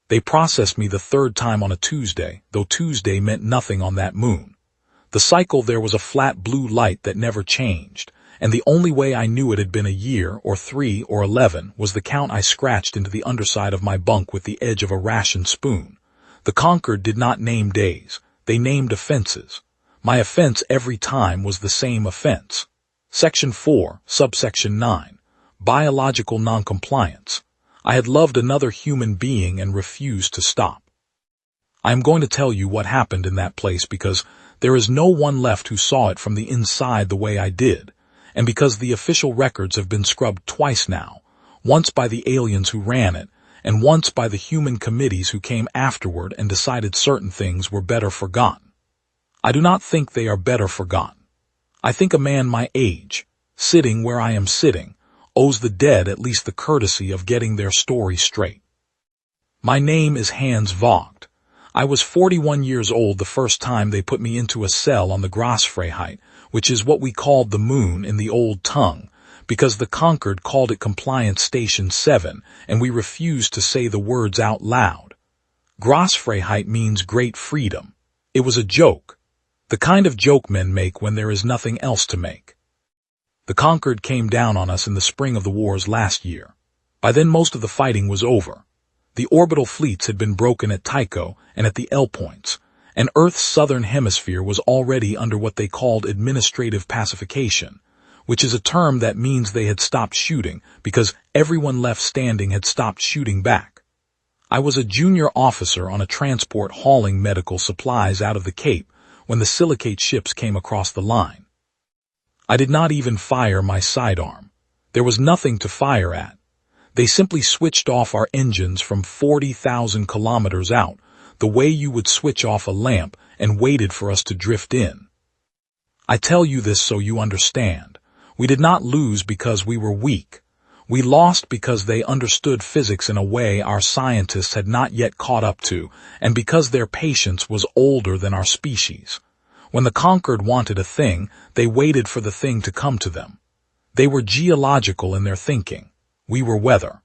They processed me the third time on a Tuesday, though Tuesday meant nothing on that moon. The cycle there was a flat blue light that never changed, and the only way I knew it had been a year, or 3, or 11, was the count I scratched into the underside of my bunk with the edge of a ration spoon. The Concord did not name days, they named offenses. My offense every time was the same offense. Section 4, subsection 9. Biological noncompliance. I had loved another human being and refused to stop. I am going to tell you what happened in that place because there is no one left who saw it from the inside the way I did, and because the official records have been scrubbed twice now, once by the aliens who ran it, and once by the human committees who came afterward and decided certain things were better forgotten. I do not think they are better forgotten. I think a man my age, sitting where I am sitting, owes the dead at least the courtesy of getting their story straight. My name is Hans Vogt. I was 41 years old the first time they put me into a cell on the Grossfreiheit, which is what we called the moon in the old tongue, because the Concord called it Compliance Station 7, and we refused to say the words out loud. Grossfreiheit means great freedom. It was a joke. The kind of joke men make when there is nothing else to make. The Concord came down on us in the spring of the wars last year. By then most of the fighting was over. The orbital fleets had been broken at Tycho and at the L points, and Earth's southern hemisphere was already under what they called administrative pacification, which is a term that means they had stopped shooting because everyone left standing had stopped shooting back. I was a junior officer on a transport hauling medical supplies out of the Cape when the silicate ships came across the line. I did not even fire my sidearm. There was nothing to fire at. They simply switched off our engines from 40,000 kilometers out, the way you would switch off a lamp, and waited for us to drift in. I tell you this so you understand. We did not lose because we were weak. We lost because they understood physics in a way our scientists had not yet caught up to, and because their patience was older than our species. When the Concord wanted a thing, they waited for the thing to come to them. They were geological in their thinking. We were weather.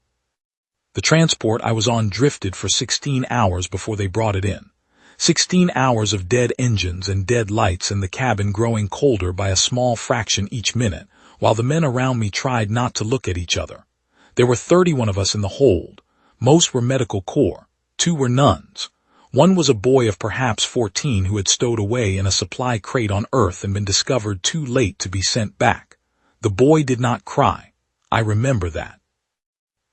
The transport I was on drifted for 16 hours before they brought it in. 16 hours of dead engines and dead lights and the cabin growing colder by a small fraction each minute, while the men around me tried not to look at each other. There were 31 of us in the hold. Most were medical corps. 2 were nuns. One was a boy of perhaps 14 who had stowed away in a supply crate on Earth and been discovered too late to be sent back. The boy did not cry. I remember that.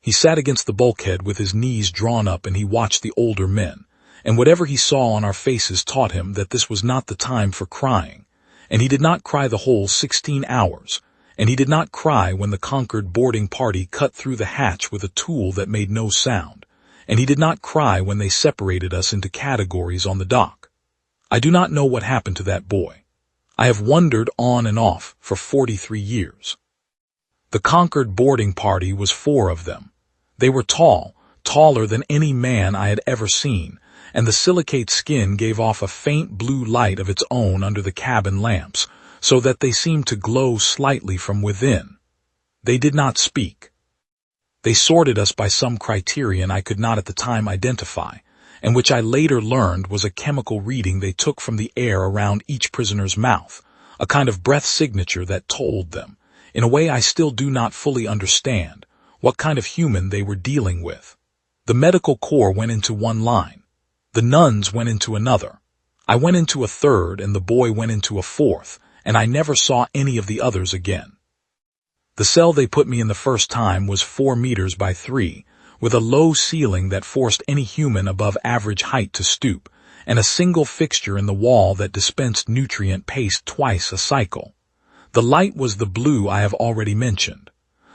He sat against the bulkhead with his knees drawn up and he watched the older men, and whatever he saw on our faces taught him that this was not the time for crying, and he did not cry the whole 16 hours, and he did not cry when the Concord boarding party cut through the hatch with a tool that made no sound, and he did not cry when they separated us into categories on the dock. I do not know what happened to that boy. I have wondered on and off for 43 years. The Concord boarding party was 4 of them. They were tall, taller than any man I had ever seen, and the silicate skin gave off a faint blue light of its own under the cabin lamps, so that they seemed to glow slightly from within. They did not speak. They sorted us by some criterion I could not at the time identify, and which I later learned was a chemical reading they took from the air around each prisoner's mouth, a kind of breath signature that told them, in a way I still do not fully understand, what kind of human they were dealing with. The medical corps went into one line. The nuns went into another. I went into a third and the boy went into a fourth, and I never saw any of the others again. The cell they put me in the first time was 4 meters by 3, with a low ceiling that forced any human above average height to stoop, and a single fixture in the wall that dispensed nutrient paste twice a cycle. The light was the blue I have already mentioned.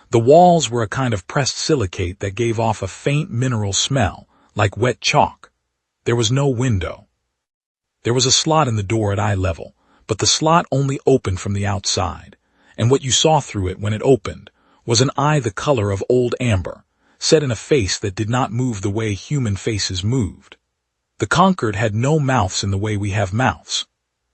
The walls were a kind of pressed silicate that gave off a faint mineral smell, like wet chalk. There was no window. There was a slot in the door at eye level, but the slot only opened from the outside, and what you saw through it when it opened was an eye the color of old amber, set in a face that did not move the way human faces moved. The Concord had no mouths in the way we have mouths.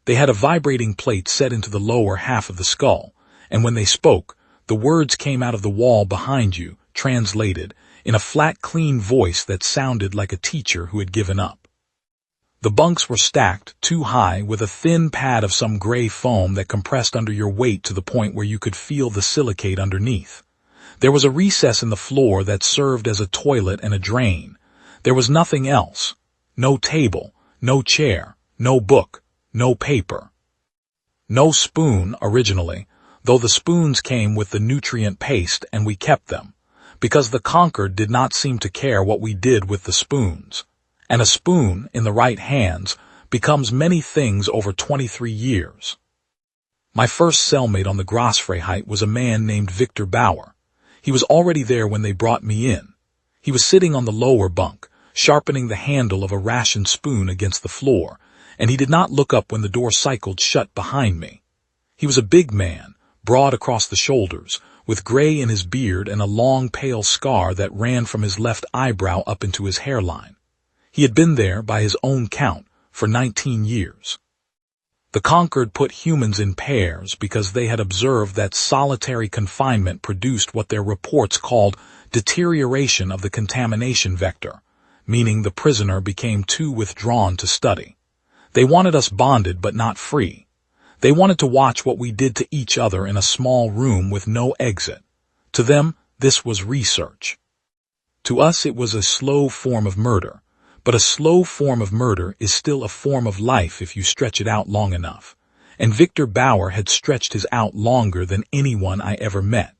They had a vibrating plate set into the lower half of the skull, and when they spoke, the words came out of the wall behind you, translated, in a flat, clean voice that sounded like a teacher who had given up. The bunks were stacked too high with a thin pad of some gray foam that compressed under your weight to the point where you could feel the silicate underneath. There was a recess in the floor that served as a toilet and a drain. There was nothing else. No table, no chair, no book, no paper. No spoon, originally, though the spoons came with the nutrient paste and we kept them, because the Concord did not seem to care what we did with the spoons. And a spoon, in the right hands, becomes many things over 23 years. My first cellmate on the Grossfreiheit was a man named Victor Bauer. He was already there when they brought me in. He was sitting on the lower bunk, sharpening the handle of a ration spoon against the floor, and he did not look up when the door cycled shut behind me. He was a big man, broad across the shoulders, with gray in his beard and a long pale scar that ran from his left eyebrow up into his hairline. He had been there, by his own count, for 19 years. The Concord put humans in pairs because they had observed that solitary confinement produced what their reports called deterioration of the contamination vector, meaning the prisoner became too withdrawn to study. They wanted us bonded but not free. They wanted to watch what we did to each other in a small room with no exit. To them, this was research. To us, it was a slow form of murder. But a slow form of murder is still a form of life if you stretch it out long enough. And Victor Bauer had stretched his out longer than anyone I ever met.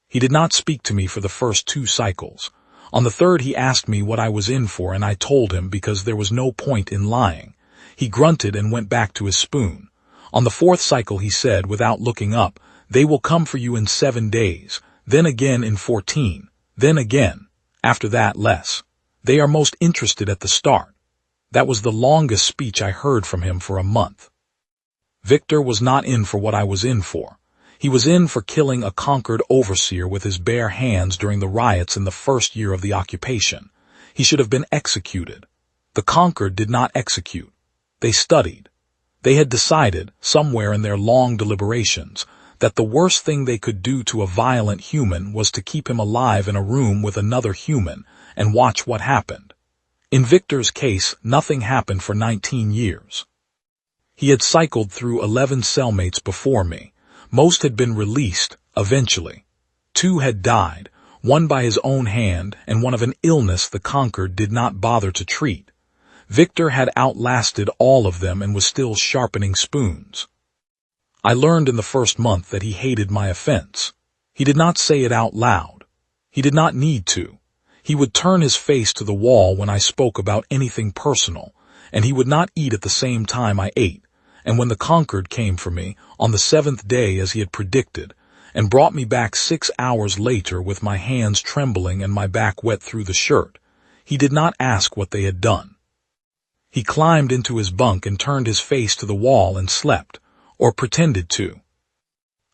He did not speak to me for the first 2 cycles. On the third he asked me what I was in for, and I told him because there was no point in lying. He grunted and went back to his spoon. On the 4th cycle he said, without looking up, "They will come for you in 7 days, then again in 14, then again. After that, less. They are most interested at the start." That was the longest speech I heard from him for a month. Victor was not in for what I was in for. He was in for killing a Concord overseer with his bare hands during the riots in the first year of the occupation. He should have been executed. The Concord did not execute. They studied. They had decided, somewhere in their long deliberations, that the worst thing they could do to a violent human was to keep him alive in a room with another human and watch what happened. In Victor's case, nothing happened for 19 years. He had cycled through 11 cellmates before me. Most had been released, eventually. 2 had died, one by his own hand and one of an illness the Concord did not bother to treat. Victor had outlasted all of them and was still sharpening spoons. I learned in the first month that he hated my offense. He did not say it out loud. He did not need to. He would turn his face to the wall when I spoke about anything personal, and he would not eat at the same time I ate. And when the Concord came for me, on the 7th day as he had predicted, and brought me back 6 hours later with my hands trembling and my back wet through the shirt, he did not ask what they had done. He climbed into his bunk and turned his face to the wall and slept, or pretended to.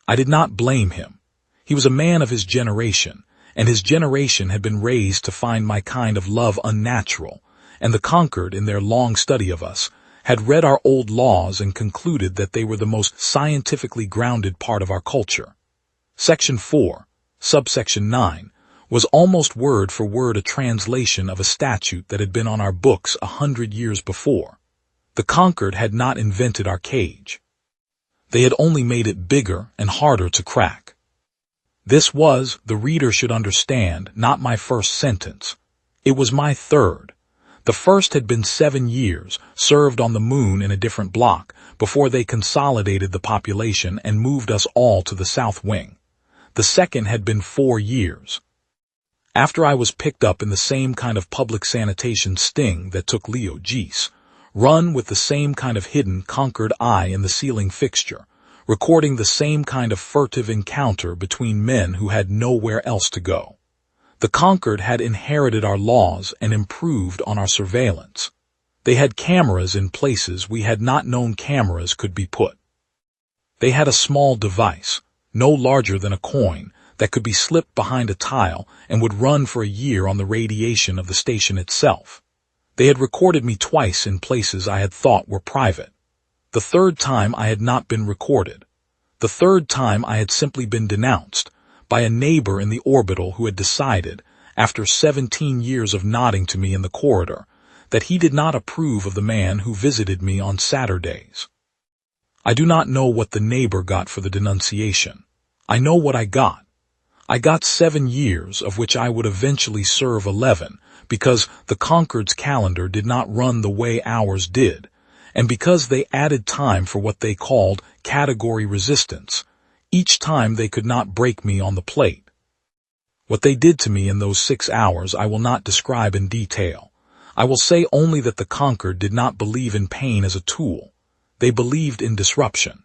I did not blame him. He was a man of his generation, and his generation had been raised to find my kind of love unnatural, and the Concord, in their long study of us, had read our old laws and concluded that they were the most scientifically grounded part of our culture. Section 4, subsection 9, was almost word for word a translation of a statute that had been on our books 100 years before. The Concord had not invented our cage. They had only made it bigger and harder to crack. This was, the reader should understand, not my first sentence. It was my third. The first had been 7 years, served on the moon in a different block, before they consolidated the population and moved us all to the south wing. The second had been 4 years. After I was picked up in the same kind of public sanitation sting that took Leo Geese, run with the same kind of hidden Concord eye in the ceiling fixture, recording the same kind of furtive encounter between men who had nowhere else to go. The Concord had inherited our laws and improved on our surveillance. They had cameras in places we had not known cameras could be put. They had a small device, no larger than a coin, that could be slipped behind a tile and would run for a year on the radiation of the station itself. They had recorded me twice in places I had thought were private. The third time I had not been recorded. The third time I had simply been denounced by a neighbor in the orbital who had decided, after 17 years of nodding to me in the corridor, that he did not approve of the man who visited me on Saturdays. I do not know what the neighbor got for the denunciation. I know what I got. I got 7 years, of which I would eventually serve 11, because the Concord's calendar did not run the way ours did, and because they added time for what they called category resistance, each time they could not break me on the plate. What they did to me in those 6 hours I will not describe in detail. I will say only that the Concord did not believe in pain as a tool. They believed in disruption.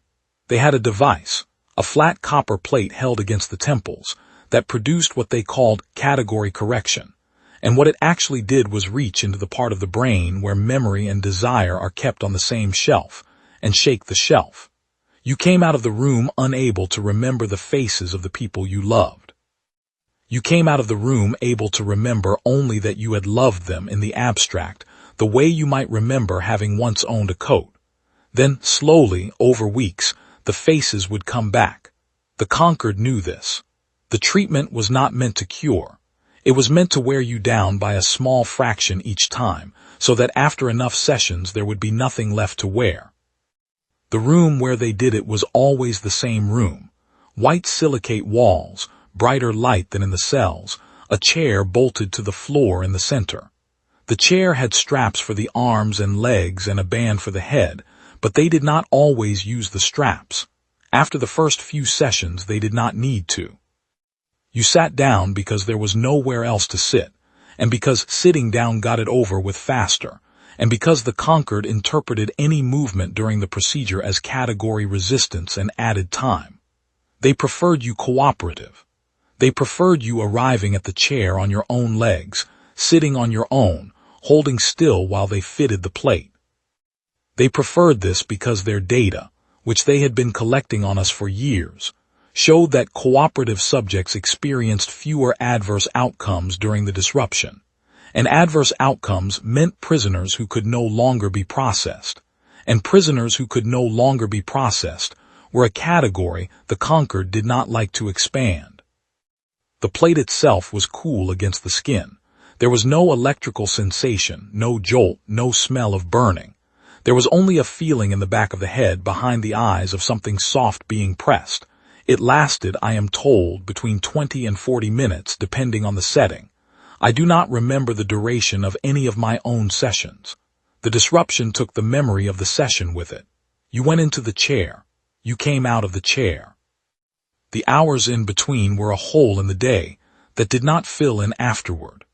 They had a device, a flat copper plate held against the temples, that produced what they called category correction, and what it actually did was reach into the part of the brain where memory and desire are kept on the same shelf, and shake the shelf. You came out of the room unable to remember the faces of the people you loved. You came out of the room able to remember only that you had loved them in the abstract, the way you might remember having once owned a coat. Then, slowly, over weeks, the faces would come back. The Concord knew this. The treatment was not meant to cure. It was meant to wear you down by a small fraction each time, so that after enough sessions there would be nothing left to wear. The room where they did it was always the same room. White silicate walls, brighter light than in the cells, a chair bolted to the floor in the center. The chair had straps for the arms and legs and a band for the head, but they did not always use the straps. After the first few sessions they did not need to. You sat down because there was nowhere else to sit, and because sitting down got it over with faster, and because the Concord interpreted any movement during the procedure as category resistance and added time. They preferred you cooperative. They preferred you arriving at the chair on your own legs, sitting on your own, holding still while they fitted the plate. They preferred this because their data, which they had been collecting on us for years, showed that cooperative subjects experienced fewer adverse outcomes during the disruption, and adverse outcomes meant prisoners who could no longer be processed, and prisoners who could no longer be processed were a category the Concord did not like to expand. The plate itself was cool against the skin. There was no electrical sensation, no jolt, no smell of burning. There was only a feeling in the back of the head behind the eyes of something soft being pressed. It lasted, I am told, between 20 and 40 minutes, depending on the setting. I do not remember the duration of any of my own sessions. The disruption took the memory of the session with it. You went into the chair. You came out of the chair. The hours in between were a hole in the day that did not fill in afterward.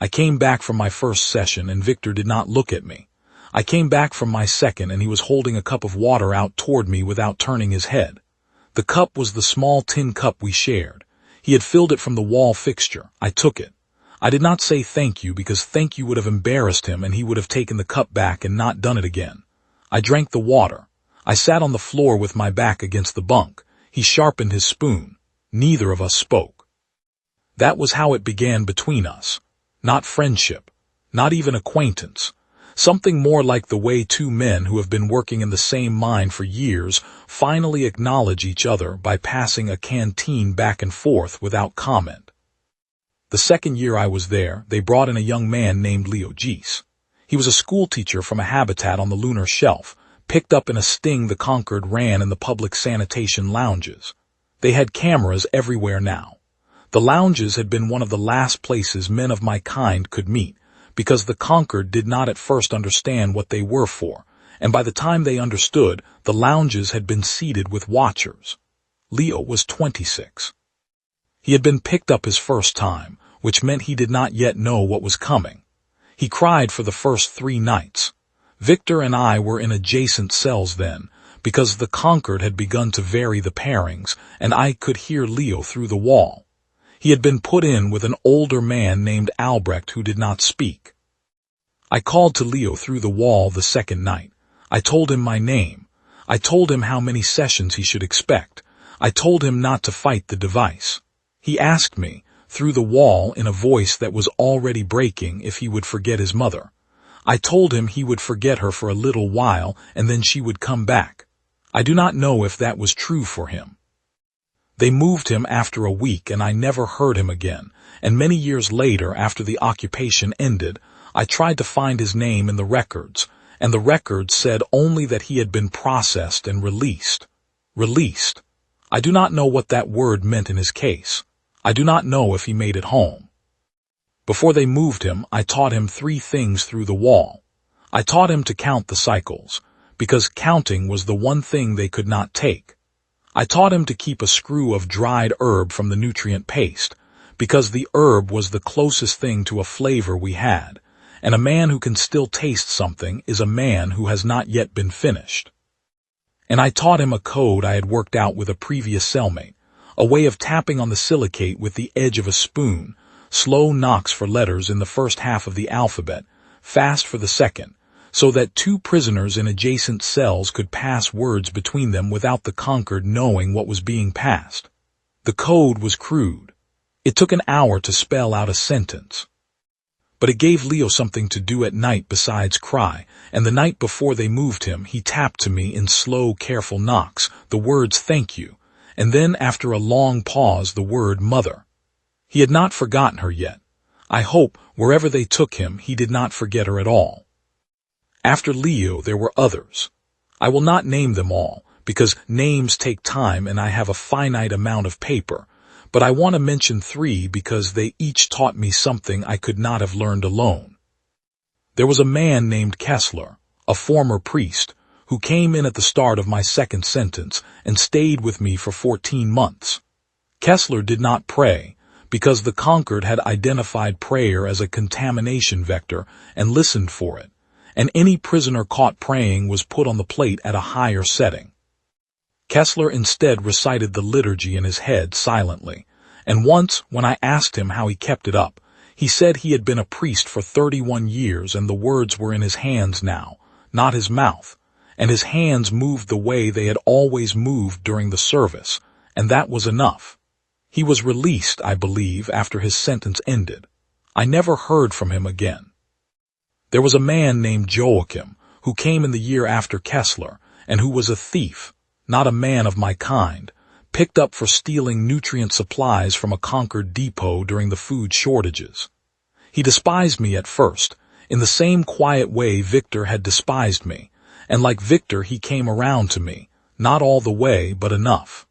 I came back from my first session and Victor did not look at me. I came back from my second and he was holding a cup of water out toward me without turning his head. The cup was the small tin cup we shared. He had filled it from the wall fixture. I took it. I did not say thank you because thank you would have embarrassed him and he would have taken the cup back and not done it again. I drank the water. I sat on the floor with my back against the bunk. He sharpened his spoon. Neither of us spoke. That was how it began between us. Not friendship. Not even acquaintance. Something more like the way two men who have been working in the same mine for years finally acknowledge each other by passing a canteen back and forth without comment. The second year I was there, they brought in a young man named Leo Geese. He was a schoolteacher from a habitat on the lunar shelf, picked up in a sting the Concord ran in the public sanitation lounges. They had cameras everywhere now. The lounges had been one of the last places men of my kind could meet, because the Concord did not at first understand what they were for, and by the time they understood, the lounges had been seated with watchers. Leo was 26. He had been picked up his first time, which meant he did not yet know what was coming. He cried for the first 3 nights. Victor and I were in adjacent cells then, because the Concord had begun to vary the pairings, and I could hear Leo through the wall. He had been put in with an older man named Albrecht who did not speak. I called to Leo through the wall the second night. I told him my name. I told him how many sessions he should expect. I told him not to fight the device. He asked me, through the wall in a voice that was already breaking, if he would forget his mother. I told him he would forget her for a little while and then she would come back. I do not know if that was true for him. They moved him after a week and I never heard him again, and many years later, after the occupation ended, I tried to find his name in the records, and the records said only that he had been processed and released. Released. I do not know what that word meant in his case. I do not know if he made it home. Before they moved him, I taught him 3 things through the wall. I taught him to count the cycles, because counting was the one thing they could not take. I taught him to keep a screw of dried herb from the nutrient paste, because the herb was the closest thing to a flavor we had, and a man who can still taste something is a man who has not yet been finished. And I taught him a code I had worked out with a previous cellmate, a way of tapping on the silicate with the edge of a spoon, slow knocks for letters in the first half of the alphabet, fast for the second, so that 2 prisoners in adjacent cells could pass words between them without the Concord knowing what was being passed. The code was crude. It took an hour to spell out a sentence. But it gave Leo something to do at night besides cry, and the night before they moved him, he tapped to me in slow, careful knocks the words "thank you," and then after a long pause the word "mother." He had not forgotten her yet. I hope, wherever they took him, he did not forget her at all. After Leo, there were others. I will not name them all, because names take time and I have a finite amount of paper, but I want to mention 3 because they each taught me something I could not have learned alone. There was a man named Kessler, a former priest, who came in at the start of my second sentence and stayed with me for 14 months. Kessler did not pray, because the Concord had identified prayer as a contamination vector and listened for it, and any prisoner caught praying was put on the plate at a higher setting. Kessler instead recited the liturgy in his head silently, and once, when I asked him how he kept it up, he said he had been a priest for 31 years and the words were in his hands now, not his mouth, and his hands moved the way they had always moved during the service, and that was enough. He was released, I believe, after his sentence ended. I never heard from him again. There was a man named Joachim, who came in the year after Kessler, and who was a thief, not a man of my kind, picked up for stealing nutrient supplies from a Concord depot during the food shortages. He despised me at first, in the same quiet way Victor had despised me, and like Victor he came around to me, not all the way but enough.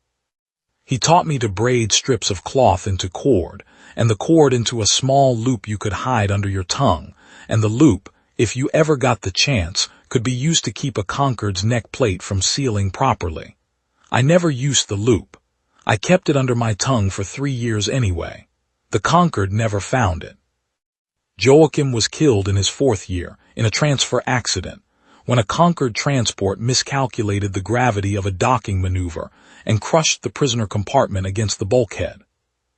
He taught me to braid strips of cloth into cord, and the cord into a small loop you could hide under your tongue, and the loop, if you ever got the chance, could be used to keep a Concord's neck plate from sealing properly. I never used the loop. I kept it under my tongue for 3 years anyway. The Concord never found it. Joachim was killed in his 4th year, in a transfer accident, when a Concord transport miscalculated the gravity of a docking maneuver and crushed the prisoner compartment against the bulkhead.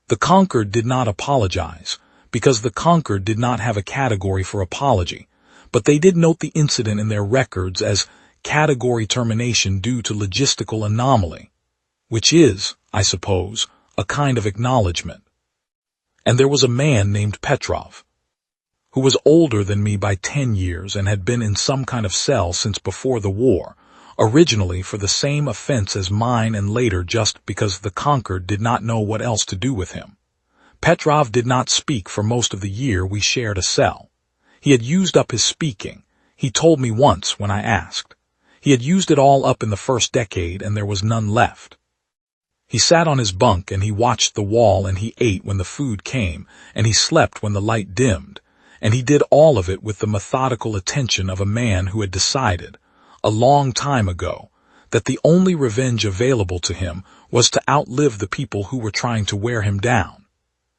The Concord did not apologize, because the Concord did not have a category for apology, but they did note the incident in their records as category termination due to logistical anomaly, which is, I suppose, a kind of acknowledgement. And there was a man named Petrov, who was older than me by 10 years and had been in some kind of cell since before the war, originally for the same offense as mine and later just because the Concord did not know what else to do with him. Petrov did not speak for most of the year we shared a cell. He had used up his speaking, he told me once when I asked. He had used it all up in the first decade and there was none left. He sat on his bunk and he watched the wall and he ate when the food came and he slept when the light dimmed, and he did all of it with the methodical attention of a man who had decided, a long time ago, that the only revenge available to him was to outlive the people who were trying to wear him down.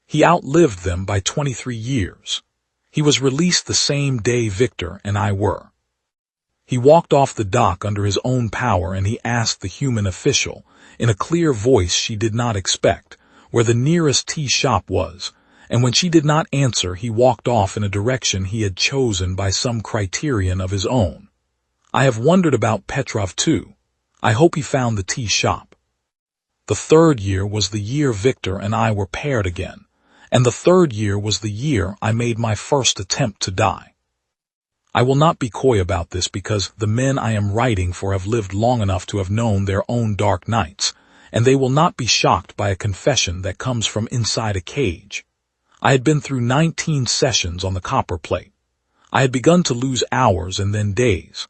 He outlived them by 23 years. He was released the same day Victor and I were. He walked off the dock under his own power and he asked the human official, in a clear voice she did not expect, where the nearest tea shop was, and when she did not answer he walked off in a direction he had chosen by some criterion of his own. I have wondered about Petrov too. I hope he found the tea shop. The 3rd year was the year Victor and I were paired again, and the 3rd year was the year I made my first attempt to die. I will not be coy about this because the men I am writing for have lived long enough to have known their own dark nights, and they will not be shocked by a confession that comes from inside a cage. I had been through 19 sessions on the copper plate. I had begun to lose hours and then days.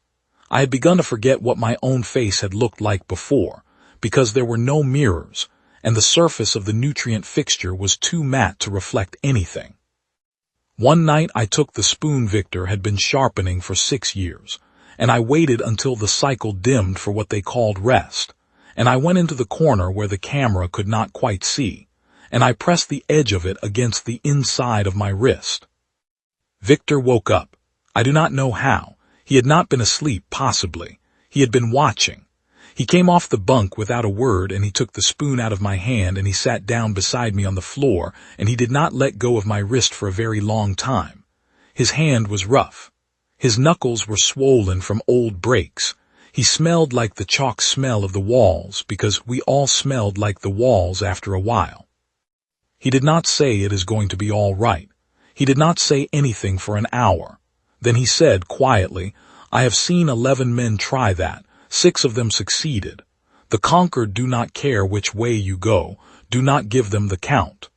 I had begun to forget what my own face had looked like before, because there were no mirrors, and the surface of the nutrient fixture was too matte to reflect anything. One night I took the spoon Victor had been sharpening for 6 years, and I waited until the cycle dimmed for what they called rest, and I went into the corner where the camera could not quite see, and I pressed the edge of it against the inside of my wrist. Victor woke up. I do not know how. He had not been asleep, possibly. He had been watching. He came off the bunk without a word, and he took the spoon out of my hand and he sat down beside me on the floor, and he did not let go of my wrist for a very long time. His hand was rough. His knuckles were swollen from old breaks. He smelled like the chalk smell of the walls, because we all smelled like the walls after a while. He did not say it is going to be all right. He did not say anything for an hour. Then he said quietly, I have seen 11 men try that. 6 of them succeeded. The Concord do not care which way you go. Do not give them the count.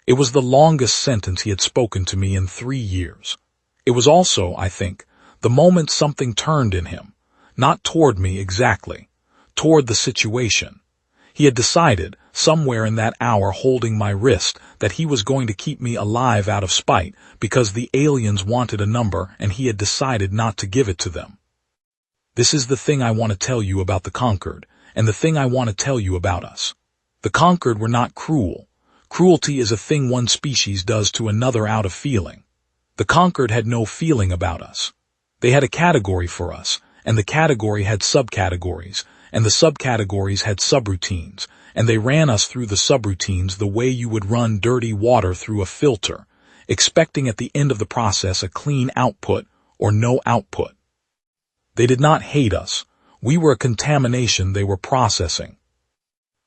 It was the longest sentence he had spoken to me in 3 years. It was also, I think, the moment something turned in him. Not toward me exactly. Toward the situation. He had decided, somewhere in that hour holding my wrist, that he was going to keep me alive out of spite, because the aliens wanted a number and he had decided not to give it to them. This is the thing I want to tell you about the Concord, and the thing I want to tell you about us. The Concord were not cruel. Cruelty is a thing one species does to another out of feeling. The Concord had no feeling about us. They had a category for us, and the category had subcategories, and the subcategories had subroutines, and they ran us through the subroutines the way you would run dirty water through a filter, expecting at the end of the process a clean output or no output. They did not hate us. We were a contamination they were processing.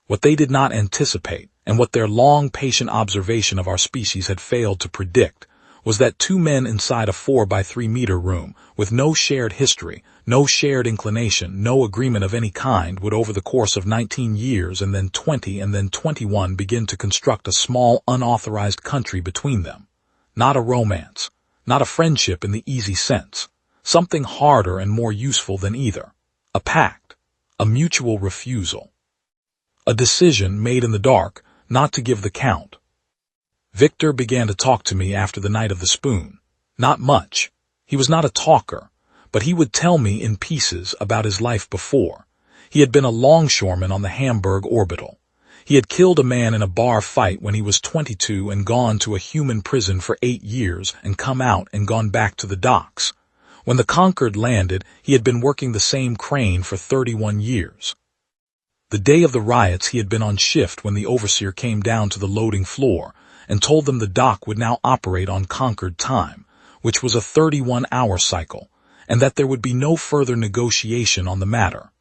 What they did not anticipate, and what their long, patient observation of our species had failed to predict, was that 2 men inside a 4-by-3-meter room, with no shared history, no shared inclination, no agreement of any kind, would over the course of 19 years and then 20 and then 21 begin to construct a small, unauthorized country between them. Not a romance, not a friendship in the easy sense. Something harder and more useful than either. A pact. A mutual refusal. A decision made in the dark not to give the count. Victor began to talk to me after the night of the spoon. Not much. He was not a talker, but he would tell me in pieces about his life before. He had been a longshoreman on the Hamburg Orbital. He had killed a man in a bar fight when he was 22 and gone to a human prison for 8 years and come out and gone back to the docks. When the Concord landed, he had been working the same crane for 31 years. The day of the riots he had been on shift when the overseer came down to the loading floor and told them the dock would now operate on Concord time, which was a 31-hour cycle, and that there would be no further negotiation on the matter.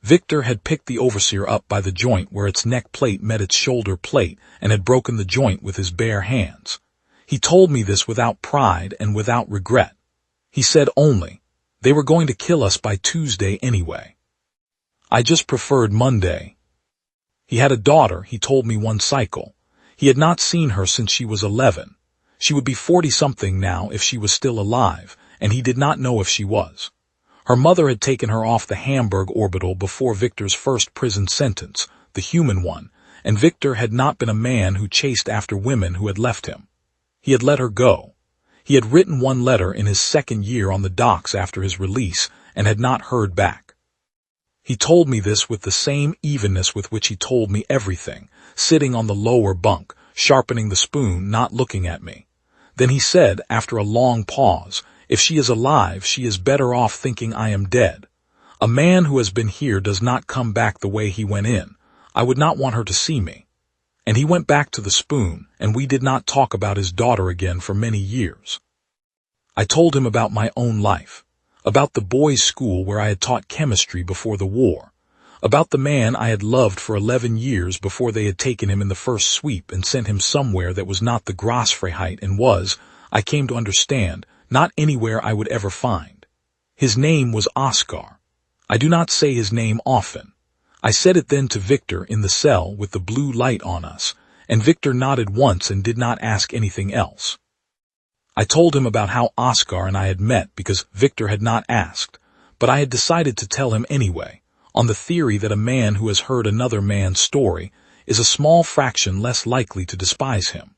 Victor had picked the overseer up by the joint where its neck plate met its shoulder plate and had broken the joint with his bare hands. He told me this without pride and without regret. He said only, they were going to kill us by Tuesday anyway. I just preferred Monday. He had a daughter, he told me one cycle. He had not seen her since she was 11. She would be 40-something now if she was still alive, and he did not know if she was. Her mother had taken her off the Hamburg Orbital before Victor's first prison sentence, the human one, and Victor had not been a man who chased after women who had left him. He had let her go. He had written one letter in his 2nd year on the docks after his release and had not heard back. He told me this with the same evenness with which he told me everything, sitting on the lower bunk, sharpening the spoon, not looking at me. Then he said, after a long pause, if she is alive, she is better off thinking I am dead. A man who has been here does not come back the way he went in. I would not want her to see me. And he went back to the spoon, and we did not talk about his daughter again for many years. I told him about my own life, about the boys' school where I had taught chemistry before the war, about the man I had loved for 11 years before they had taken him in the first sweep and sent him somewhere that was not the Grossfreiheit and was, I came to understand, not anywhere I would ever find. His name was Oscar. I do not say his name often. I said it then to Victor in the cell with the blue light on us, and Victor nodded once and did not ask anything else. I told him about how Oscar and I had met because Victor had not asked, but I had decided to tell him anyway, on the theory that a man who has heard another man's story is a small fraction less likely to despise him.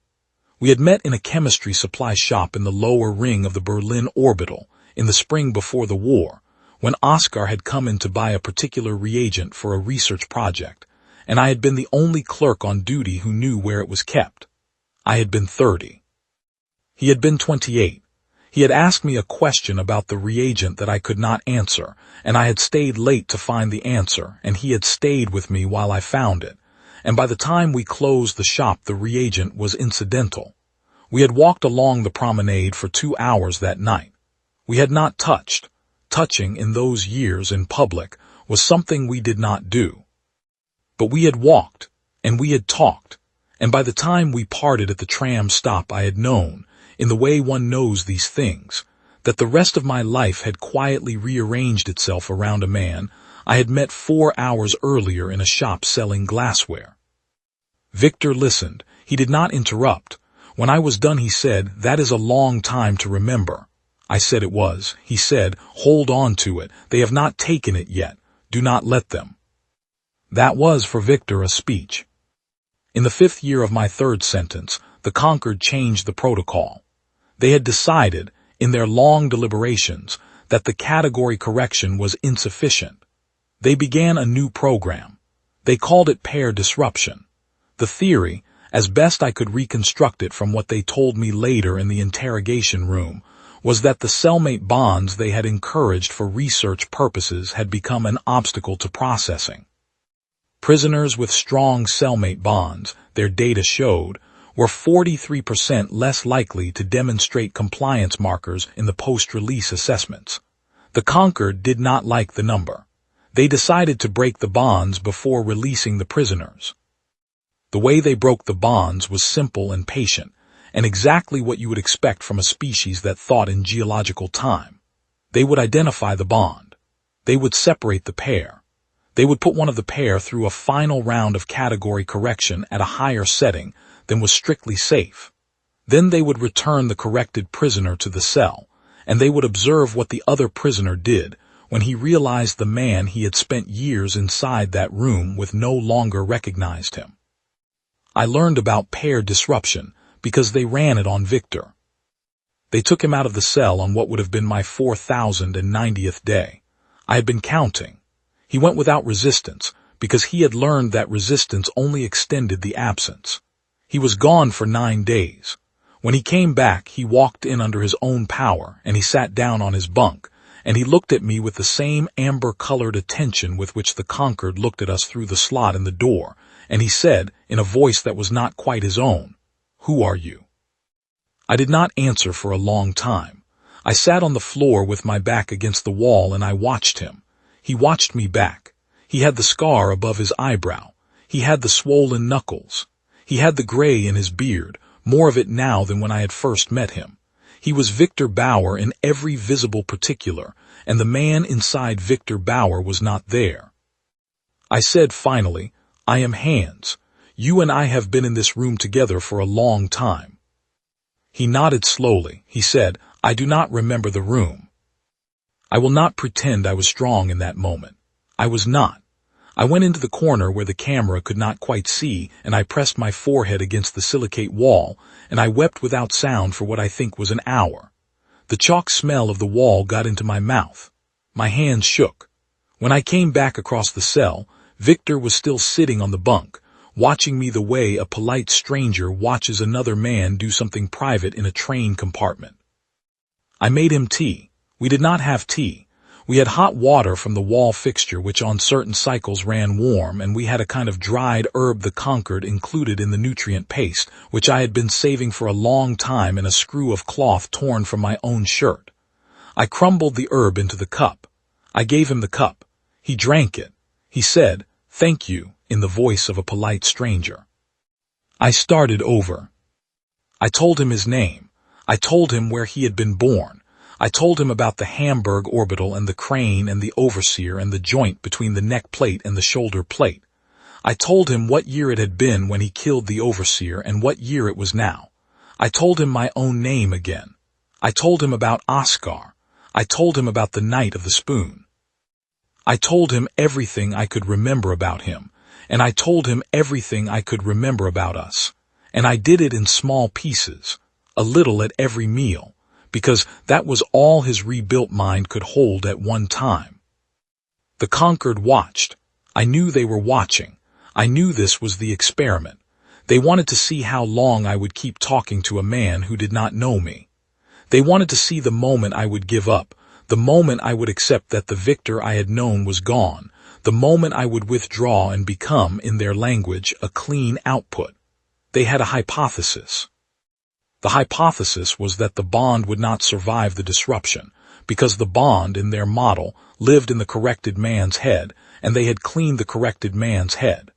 We had met in a chemistry supply shop in the lower ring of the Berlin Orbital in the spring before the war, when Oscar had come in to buy a particular reagent for a research project, and I had been the only clerk on duty who knew where it was kept. I had been 30. He had been 28. He had asked me a question about the reagent that I could not answer, and I had stayed late to find the answer, and he had stayed with me while I found it, and by the time we closed the shop the reagent was incidental. We had walked along the promenade for 2 hours that night. We had not touched. Touching in those years in public was something we did not do. But we had walked, and we had talked, and by the time we parted at the tram stop I had known, in the way one knows these things, that the rest of my life had quietly rearranged itself around a man I had met 4 hours earlier in a shop selling glassware. Victor listened. He did not interrupt. When I was done he said, "That is a long time to remember." I said it was. He said, "Hold on to it. They have not taken it yet. Do not let them." That was for Victor a speech. In the 5th year of my 3rd sentence, the Concord changed the protocol. They had decided, in their long deliberations, that the category correction was insufficient. They began a new program. They called it pair disruption. The theory, as best I could reconstruct it from what they told me later in the interrogation room, was that the cellmate bonds they had encouraged for research purposes had become an obstacle to processing. Prisoners with strong cellmate bonds, their data showed, were 43% less likely to demonstrate compliance markers in the post-release assessments. The Concord did not like the number. They decided to break the bonds before releasing the prisoners. The way they broke the bonds was simple and patient, and exactly what you would expect from a species that thought in geological time. They would identify the bond. They would separate the pair. They would put one of the pair through a final round of category correction at a higher setting than was strictly safe. Then they would return the corrected prisoner to the cell, and they would observe what the other prisoner did when he realized the man he had spent years inside that room with no longer recognized him. I learned about pair disruption because they ran it on Victor. They took him out of the cell on what would have been my 4,090th day. I had been counting. He went without resistance because he had learned that resistance only extended the absence. He was gone for 9 days. When he came back, he walked in under his own power, and he sat down on his bunk, and he looked at me with the same amber-colored attention with which the Concord looked at us through the slot in the door, and he said, in a voice that was not quite his own, "Who are you?" I did not answer for a long time. I sat on the floor with my back against the wall, and I watched him. He watched me back. He had the scar above his eyebrow. He had the swollen knuckles. He had the gray in his beard, more of it now than when I had first met him. He was Victor Bauer in every visible particular, and the man inside Victor Bauer was not there. I said finally, "I am Hans. You and I have been in this room together for a long time." He nodded slowly. He said, "I do not remember the room." I will not pretend I was strong in that moment. I was not. I went into the corner where the camera could not quite see, and I pressed my forehead against the silicate wall, and I wept without sound for what I think was an hour. The chalk smell of the wall got into my mouth. My hands shook. When I came back across the cell, Victor was still sitting on the bunk, watching me the way a polite stranger watches another man do something private in a train compartment. I made him tea. We did not have tea. We had hot water from the wall fixture, which on certain cycles ran warm, and we had a kind of dried herb the Concord included in the nutrient paste, which I had been saving for a long time in a screw of cloth torn from my own shirt. I crumbled the herb into the cup. I gave him the cup. He drank it. He said, "Thank you," in the voice of a polite stranger. I started over. I told him his name. I told him where he had been born. I told him about the Hamburg orbital and the crane and the overseer and the joint between the neck plate and the shoulder plate. I told him what year it had been when he killed the overseer and what year it was now. I told him my own name again. I told him about Oscar. I told him about the night of the spoon. I told him everything I could remember about him, and I told him everything I could remember about us. And I did it in small pieces, a little at every meal, because that was all his rebuilt mind could hold at one time. The Concord watched. I knew they were watching. I knew this was the experiment. They wanted to see how long I would keep talking to a man who did not know me. They wanted to see the moment I would give up, the moment I would accept that the Victor I had known was gone, the moment I would withdraw and become, in their language, a clean output. They had a hypothesis. The hypothesis was that the bond would not survive the disruption, because the bond, in their model, lived in the corrected man's head, and they had cleaned the corrected man's head.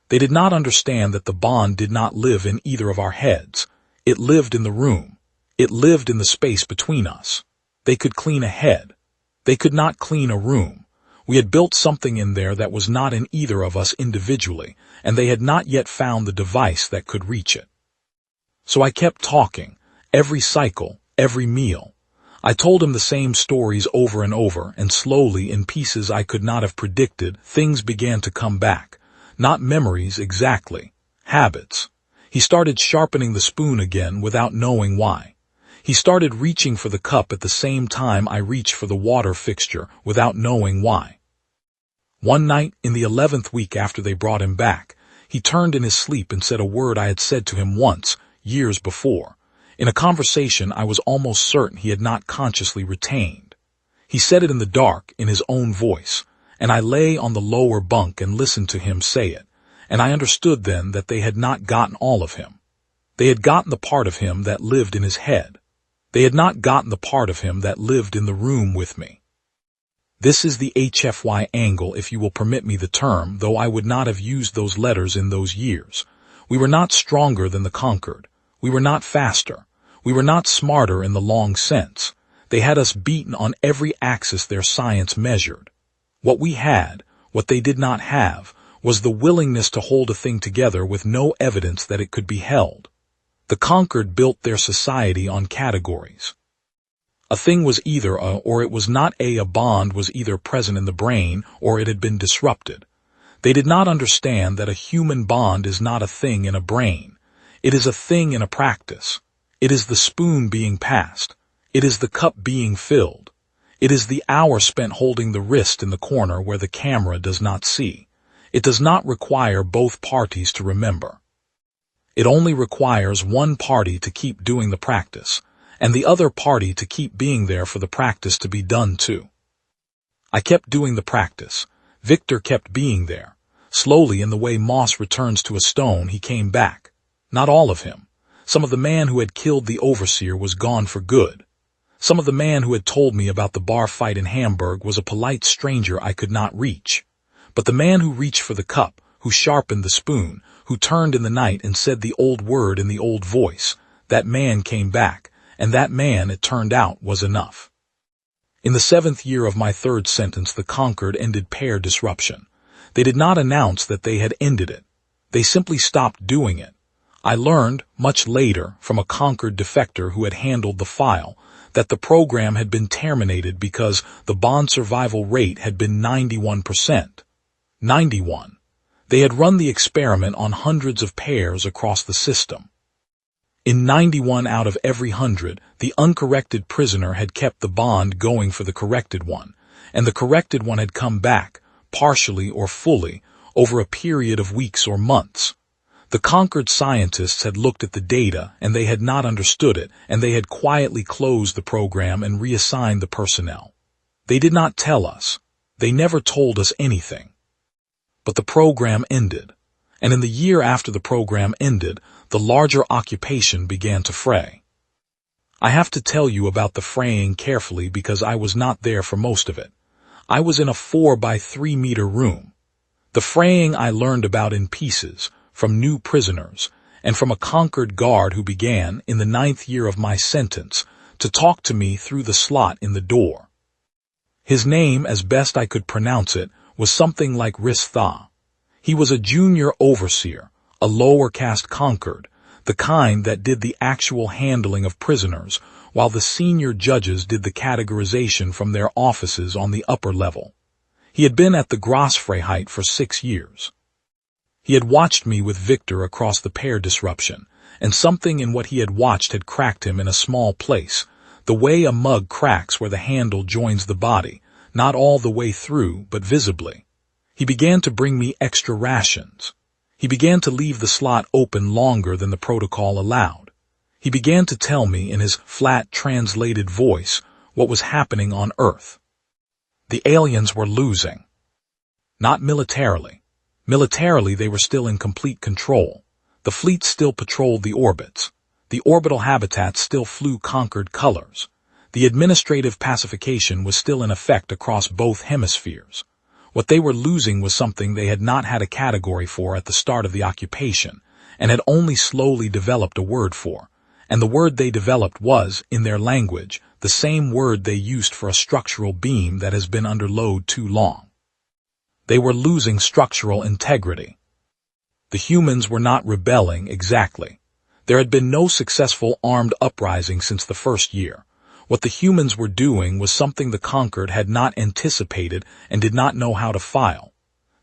They did not understand that the bond did not live in either of our heads. It lived in the room. It lived in the space between us. They could clean a head. They could not clean a room. We had built something in there that was not in either of us individually, and they had not yet found the device that could reach it. So I kept talking, every cycle, every meal. I told him the same stories over and over, and slowly, in pieces I could not have predicted, things began to come back. Not memories exactly, habits. He started sharpening the spoon again without knowing why. He started reaching for the cup at the same time I reached for the water fixture without knowing why. One night, in the 11th week after they brought him back, he turned in his sleep and said a word I had said to him once, years before, in a conversation I was almost certain he had not consciously retained. He said it in the dark, in his own voice, and I lay on the lower bunk and listened to him say it, and I understood then that they had not gotten all of him. They had gotten the part of him that lived in his head. They had not gotten the part of him that lived in the room with me. This is the HFY angle, if you will permit me the term, though I would not have used those letters in those years. We were not stronger than the Concord. We were not faster. We were not smarter in the long sense. They had us beaten on every axis their science measured. What we had, what they did not have, was the willingness to hold a thing together with no evidence that it could be held. The Concord built their society on categories. A thing was either a, or it was not a bond was either present in the brain or it had been disrupted. They did not understand that a human bond is not a thing in a brain. It is a thing in a practice. It is the spoon being passed. It is the cup being filled. It is the hour spent holding the wrist in the corner where the camera does not see. It does not require both parties to remember. It only requires one party to keep doing the practice, and the other party to keep being there for the practice to be done too. I kept doing the practice. Victor kept being there. Slowly, in the way moss returns to a stone, he came back. Not all of him. Some of the man who had killed the overseer was gone for good. Some of the man who had told me about the bar fight in Hamburg was a polite stranger I could not reach. But the man who reached for the cup, who sharpened the spoon, who turned in the night and said the old word in the old voice, that man came back, and that man, it turned out, was enough. In the 7th year of my 3rd sentence, the Concord ended pair disruption. They did not announce that they had ended it. They simply stopped doing it. I learned, much later, from a Concord defector who had handled the file, that the program had been terminated because the bond survival rate had been 91%. 91. They had run the experiment on hundreds of pairs across the system. In 91 out of every 100, the uncorrected prisoner had kept the bond going for the corrected one, and the corrected one had come back, partially or fully, over a period of weeks or months. The Concord scientists had looked at the data, and they had not understood it, and they had quietly closed the program and reassigned the personnel. They did not tell us. They never told us anything. But the program ended, and in the year after the program ended, the larger occupation began to fray. I have to tell you about the fraying carefully because I was not there for most of it. I was in a 4 by 3 meter room. The fraying I learned about in pieces, from new prisoners, and from a Concord guard who began, in the 9th year of my sentence, to talk to me through the slot in the door. His name, as best I could pronounce it, was something like Ristha. He was a junior overseer, a lower caste Concord, the kind that did the actual handling of prisoners, while the senior judges did the categorization from their offices on the upper level. He had been at the Grossfreiheit for 6 years. He had watched me with Victor across the pair disruption, and something in what he had watched had cracked him in a small place, the way a mug cracks where the handle joins the body, not all the way through, but visibly. He began to bring me extra rations. He began to leave the slot open longer than the protocol allowed. He began to tell me in his flat, translated voice what was happening on Earth. The aliens were losing. Not militarily. Militarily, they were still in complete control. The fleet still patrolled the orbits. The orbital habitats still flew Concord colors. The administrative pacification was still in effect across both hemispheres. What they were losing was something they had not had a category for at the start of the occupation, and had only slowly developed a word for. And the word they developed was, in their language, the same word they used for a structural beam that has been under load too long. They were losing structural integrity. The humans were not rebelling exactly. There had been no successful armed uprising since the first year. What the humans were doing was something the Concord had not anticipated and did not know how to file.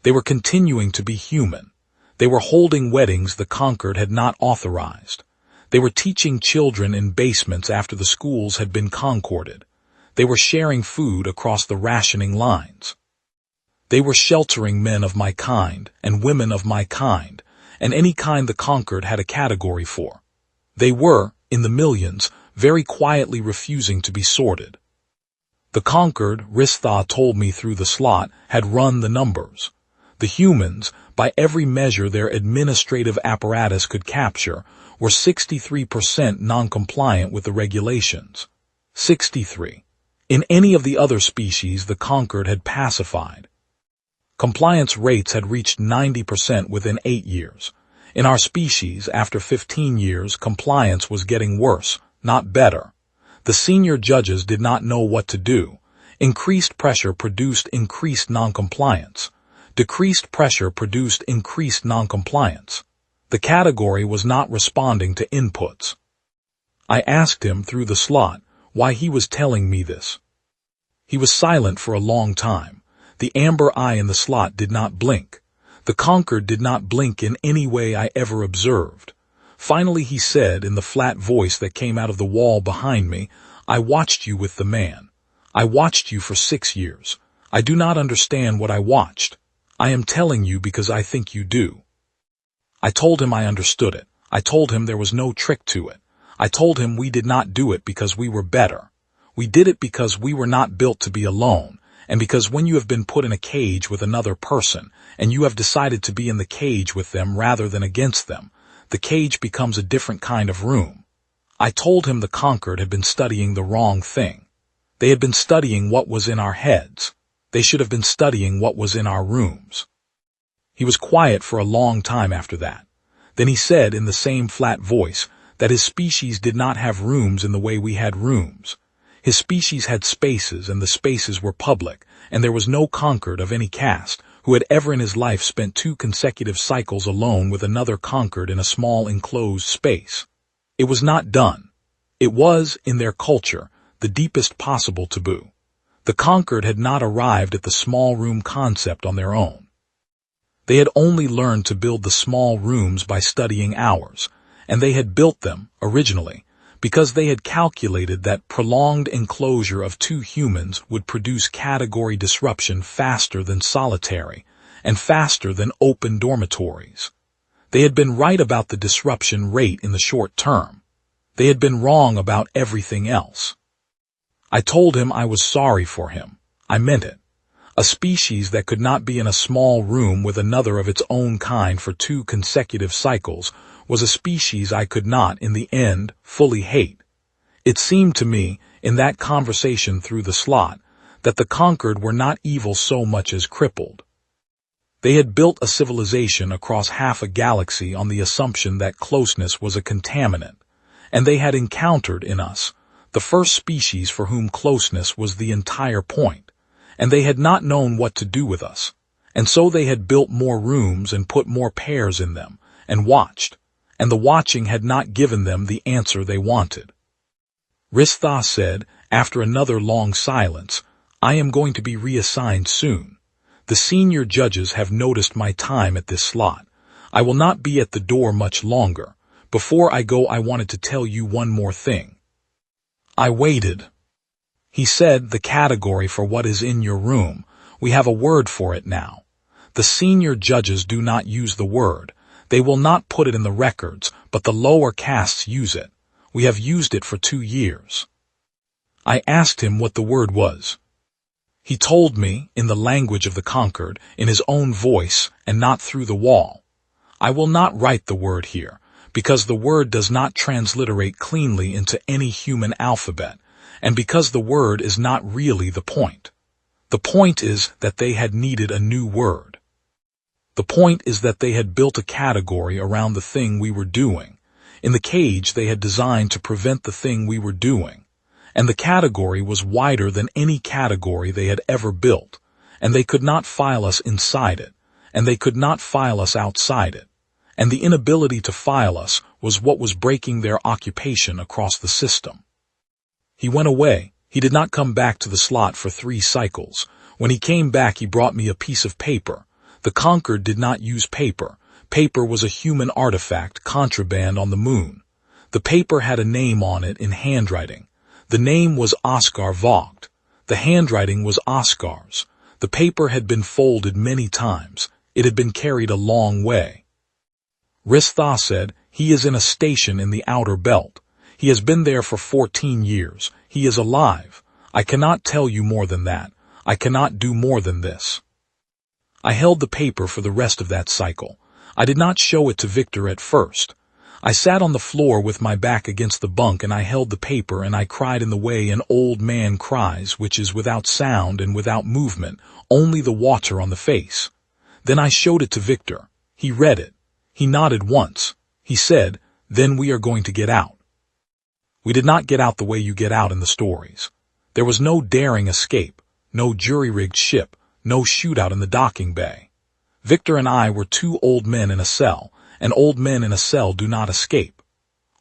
They were continuing to be human. They were holding weddings the Concord had not authorized. They were teaching children in basements after the schools had been concorded. They were sharing food across the rationing lines. They were sheltering men of my kind and women of my kind, and any kind the Concord had a category for. They were, in the millions, very quietly refusing to be sorted. The Concord, Ristha told me through the slot, had run the numbers. The humans, by every measure their administrative apparatus could capture, were 63% non-compliant with the regulations. 63. In any of the other species the Concord had pacified. Compliance rates had reached 90% within 8 years. In our species, after 15 years, compliance was getting worse, not better. The senior judges did not know what to do. Increased pressure produced increased noncompliance. Decreased pressure produced increased noncompliance. The category was not responding to inputs. I asked him through the slot why he was telling me this. He was silent for a long time. The amber eye in the slot did not blink. The Concord did not blink in any way I ever observed. Finally he said in the flat voice that came out of the wall behind me, "I watched you with the man. I watched you for 6 years. I do not understand what I watched. I am telling you because I think you do." I told him I understood it. I told him there was no trick to it. I told him we did not do it because we were better. We did it because we were not built to be alone, and because when you have been put in a cage with another person, and you have decided to be in the cage with them rather than against them, the cage becomes a different kind of room. I told him the Concord had been studying the wrong thing. They had been studying what was in our heads. They should have been studying what was in our rooms. He was quiet for a long time after that. Then he said in the same flat voice that his species did not have rooms in the way we had rooms. His species had spaces, and the spaces were public, and there was no Concord of any caste who had ever in his life spent 2 consecutive cycles alone with another Concord in a small enclosed space. It was not done. It was, in their culture, the deepest possible taboo. The Concord had not arrived at the small room concept on their own. They had only learned to build the small rooms by studying ours, and they had built them, originally, because they had calculated that prolonged enclosure of 2 humans would produce category disruption faster than solitary, and faster than open dormitories. They had been right about the disruption rate in the short term. They had been wrong about everything else. I told him I was sorry for him. I meant it. A species that could not be in a small room with another of its own kind for 2 consecutive cycles was a species I could not, in the end, fully hate. It seemed to me, in that conversation through the slot, that the Concord were not evil so much as crippled. They had built a civilization across half a galaxy on the assumption that closeness was a contaminant, and they had encountered in us, the first species for whom closeness was the entire point, and they had not known what to do with us, and so they had built more rooms and put more pairs in them, and watched, and the watching had not given them the answer they wanted. Ristha said, after another long silence, "I am going to be reassigned soon. The senior judges have noticed my time at this slot. I will not be at the door much longer. Before I go, I wanted to tell you one more thing." I waited. He said, "The category for what is in your room, we have a word for it now. The senior judges do not use the word. They will not put it in the records, but the lower castes use it. We have used it for 2 years." I asked him what the word was. He told me, in the language of the Concord, in his own voice, and not through the wall. I will not write the word here, because the word does not transliterate cleanly into any human alphabet, and because the word is not really the point. The point is that they had needed a new word. The point is that they had built a category around the thing we were doing. In the cage they had designed to prevent the thing we were doing, and the category was wider than any category they had ever built, and they could not file us inside it, and they could not file us outside it, and the inability to file us was what was breaking their occupation across the system. He went away. He did not come back to the slot for 3 cycles. When he came back, he brought me a piece of paper. The Concord did not use paper. Paper was a human artifact, contraband on the moon. The paper had a name on it in handwriting. The name was Oscar Vogt. The handwriting was Oscar's. The paper had been folded many times. It had been carried a long way. Ristha said, "He is in a station in the outer belt. He has been there for 14 years. He is alive. I cannot tell you more than that. I cannot do more than this." I held the paper for the rest of that cycle. I did not show it to Victor at first. I sat on the floor with my back against the bunk, and I held the paper, and I cried in the way an old man cries, which is without sound and without movement, only the water on the face. Then I showed it to Victor. He read it. He nodded once. He said, "Then we are going to get out." We did not get out the way you get out in the stories. There was no daring escape, no jury-rigged ship, no shootout in the docking bay. Victor and I were 2 old men in a cell, and old men in a cell do not escape.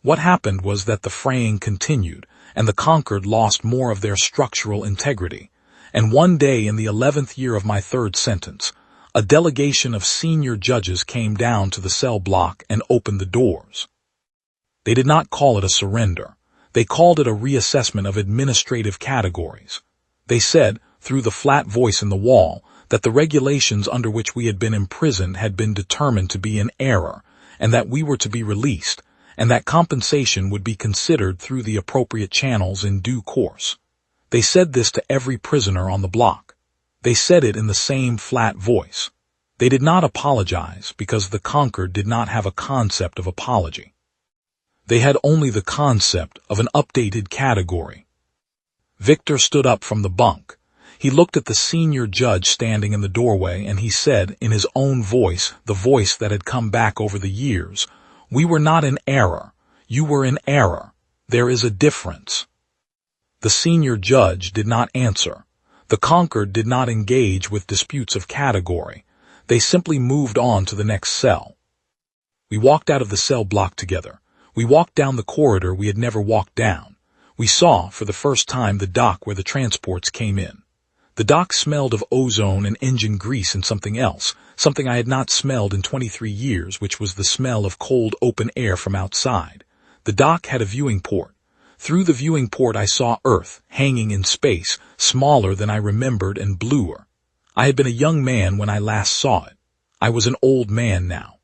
What happened was that the fraying continued, and the Concord lost more of their structural integrity. And one day in the 11th year of my 3rd sentence, a delegation of senior judges came down to the cell block and opened the doors. They did not call it a surrender. They called it a reassessment of administrative categories. They said, through the flat voice in the wall, that the regulations under which we had been imprisoned had been determined to be in error, and that we were to be released, and that compensation would be considered through the appropriate channels in due course. They said this to every prisoner on the block. They said it in the same flat voice. They did not apologize because the Concord did not have a concept of apology. They had only the concept of an updated category. Victor stood up from the bunk. He looked at the senior judge standing in the doorway, and he said, in his own voice, the voice that had come back over the years, "We were not in error. You were in error. There is a difference." The senior judge did not answer. The Concord did not engage with disputes of category. They simply moved on to the next cell. We walked out of the cell block together. We walked down the corridor we had never walked down. We saw, for the first time, the dock where the transports came in. The dock smelled of ozone and engine grease and something else, something I had not smelled in 23 years, which was the smell of cold open air from outside. The dock had a viewing port. Through the viewing port I saw Earth, hanging in space, smaller than I remembered and bluer. I had been a young man when I last saw it. I was an old man now.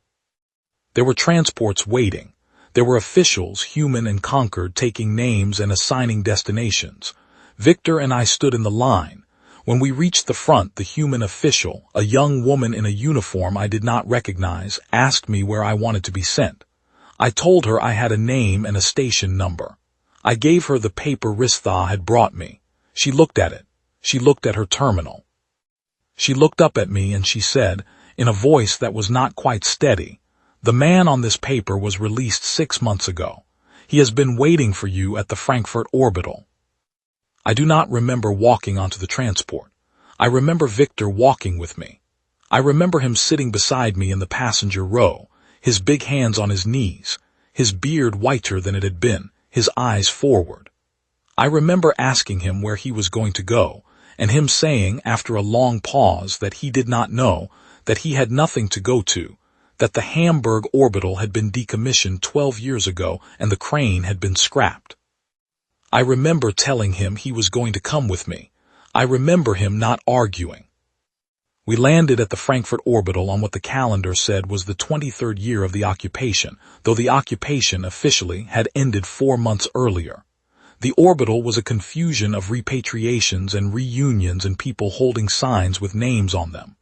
There were transports waiting. There were officials, human and Concord, taking names and assigning destinations. Victor and I stood in the line. When we reached the front, the human official, a young woman in a uniform I did not recognize, asked me where I wanted to be sent. I told her I had a name and a station number. I gave her the paper Ristha had brought me. She looked at it. She looked at her terminal. She looked up at me and she said, in a voice that was not quite steady, "The man on this paper was released 6 months ago. He has been waiting for you at the Frankfurt orbital. I do not remember walking onto the transport. I remember Victor walking with me. I remember him sitting beside me in the passenger row, his big hands on his knees, his beard whiter than it had been, his eyes forward. I remember asking him where he was going to go, and him saying, after a long pause, that he did not know, that he had nothing to go to, that the Hamburg orbital had been decommissioned 12 years ago and the crane had been scrapped. I remember telling him he was going to come with me. I remember him not arguing. We landed at the Frankfurt orbital on what the calendar said was the 23rd year of the occupation, though the occupation officially had ended 4 months earlier. The orbital was a confusion of repatriations and reunions and people holding signs with names on them.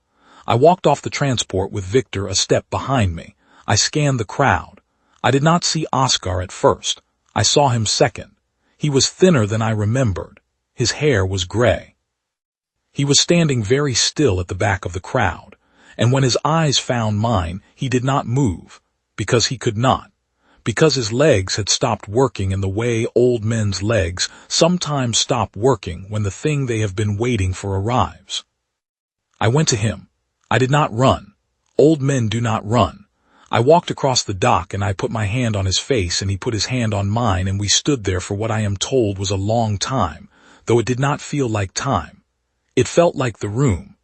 I walked off the transport with Victor a step behind me. I scanned the crowd. I did not see Oscar at first. I saw him second. He was thinner than I remembered. His hair was gray. He was standing very still at the back of the crowd, and when his eyes found mine, he did not move, because he could not, because his legs had stopped working in the way old men's legs sometimes stop working when the thing they have been waiting for arrives. I went to him. I did not run. Old men do not run. I walked across the dock and I put my hand on his face and he put his hand on mine and we stood there for what I am told was a long time, though it did not feel like time. It felt like the room.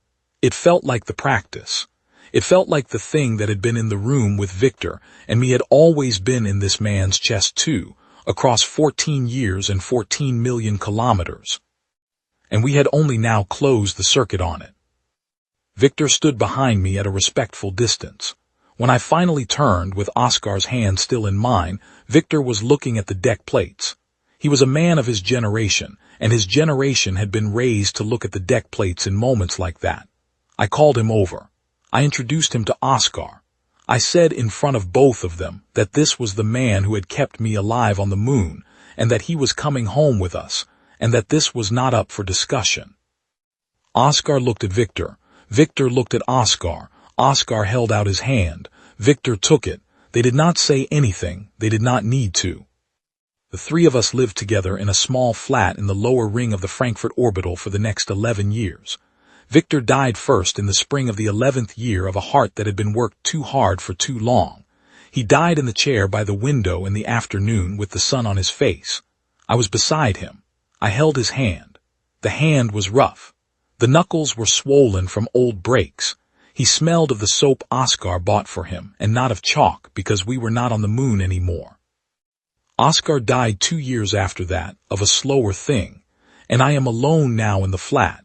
It felt like the practice. It felt like the thing that had been in the room with Victor and me had always been in this man's chest too, across 14 years and 14 million kilometers. And we had only now closed the circuit on it. Victor stood behind me at a respectful distance. When I finally turned, with Oscar's hand still in mine, Victor was looking at the deck plates. He was a man of his generation, and his generation had been raised to look at the deck plates in moments like that. I called him over. I introduced him to Oscar. I said in front of both of them that this was the man who had kept me alive on the moon, and that he was coming home with us, and that this was not up for discussion. Oscar looked at Victor. Victor looked at Oscar. Oscar held out his hand. Victor took it. They did not say anything. They did not need to. The three of us lived together in a small flat in the lower ring of the Frankfurt orbital for the next 11 years. Victor died first in the spring of the 11th year of a heart that had been worked too hard for too long. He died in the chair by the window in the afternoon with the sun on his face. I was beside him. I held his hand. The hand was rough. The knuckles were swollen from old breaks. He smelled of the soap Oscar bought for him and not of chalk because we were not on the moon anymore. Oscar died 2 years after that, of a slower thing, and I am alone now in the flat,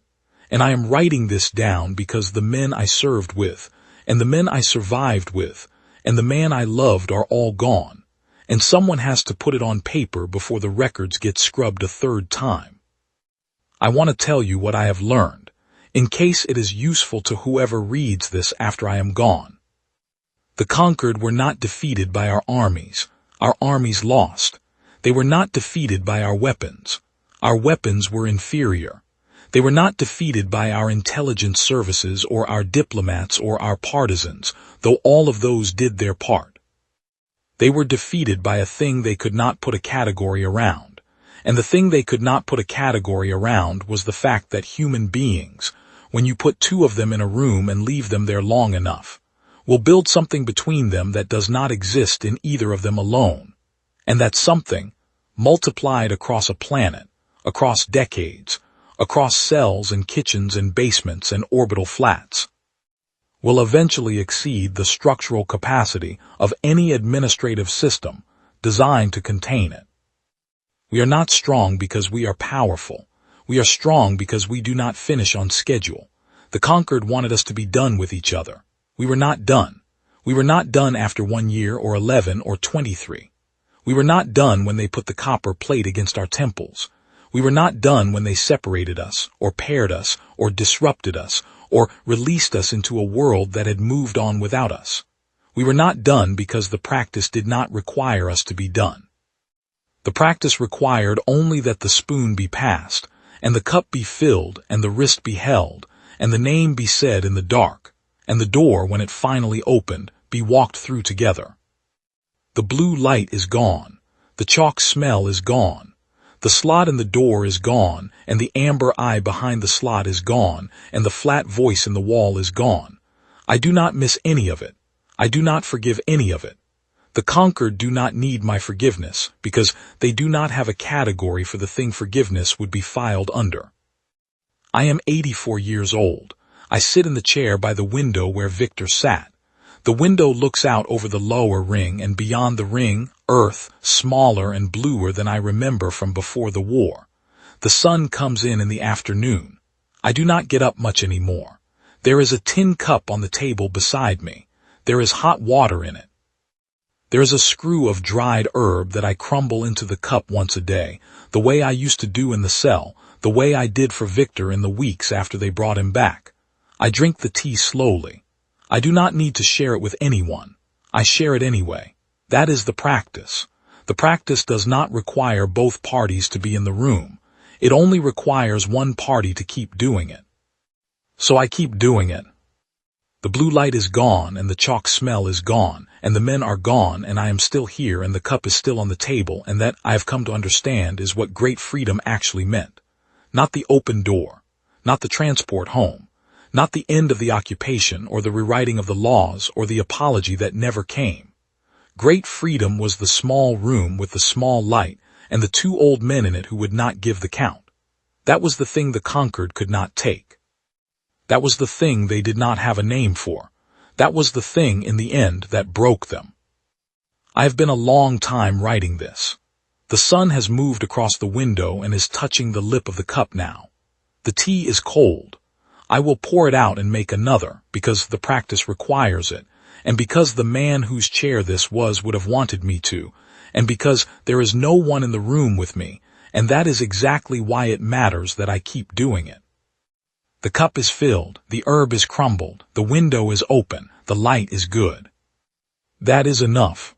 and I am writing this down because the men I served with, and the men I survived with, and the man I loved are all gone, and someone has to put it on paper before the records get scrubbed a third time. I want to tell you what I have learned, in case it is useful to whoever reads this after I am gone. The Concord were not defeated by our armies. Our armies lost. They were not defeated by our weapons. Our weapons were inferior. They were not defeated by our intelligence services or our diplomats or our partisans, though all of those did their part. They were defeated by a thing they could not put a category around. And the thing they could not put a category around was the fact that human beings, when you put 2 of them in a room and leave them there long enough, will build something between them that does not exist in either of them alone, and that something, multiplied across a planet, across decades, across cells and kitchens and basements and orbital flats, will eventually exceed the structural capacity of any administrative system designed to contain it. We are not strong because we are powerful. We are strong because we do not finish on schedule. The Concord wanted us to be done with each other. We were not done. We were not done after 1 year or 11 or 23. We were not done when they put the copper plate against our temples. We were not done when they separated us, or paired us, or disrupted us, or released us into a world that had moved on without us. We were not done because the practice did not require us to be done. The practice required only that the spoon be passed, and the cup be filled, and the wrist be held, and the name be said in the dark, and the door, when it finally opened, be walked through together. The blue light is gone. The chalk smell is gone. The slot in the door is gone, and the amber eye behind the slot is gone, and the flat voice in the wall is gone. I do not miss any of it. I do not forgive any of it. The Concord do not need my forgiveness, because they do not have a category for the thing forgiveness would be filed under. I am 84 years old. I sit in the chair by the window where Victor sat. The window looks out over the lower ring, and beyond the ring, earth, smaller and bluer than I remember from before the war. The sun comes in the afternoon. I do not get up much anymore. There is a tin cup on the table beside me. There is hot water in it. There is a screw of dried herb that I crumble into the cup once a day, the way I used to do in the cell, the way I did for Victor in the weeks after they brought him back. I drink the tea slowly. I do not need to share it with anyone. I share it anyway. That is the practice. The practice does not require both parties to be in the room. It only requires one party to keep doing it. So I keep doing it. The blue light is gone, and the chalk smell is gone, and the men are gone, and I am still here, and the cup is still on the table, and that, I have come to understand, is what great freedom actually meant. Not the open door, not the transport home, not the end of the occupation, or the rewriting of the laws, or the apology that never came. Great freedom was the small room with the small light, and the two old men in it who would not give the count. That was the thing the Concord could not take. That was the thing they did not have a name for. That was the thing, in the end, that broke them. I have been a long time writing this. The sun has moved across the window and is touching the lip of the cup now. The tea is cold. I will pour it out and make another, because the practice requires it, and because the man whose chair this was would have wanted me to, and because there is no one in the room with me, and that is exactly why it matters that I keep doing it. The cup is filled, the herb is crumbled, the window is open, the light is good. That is enough.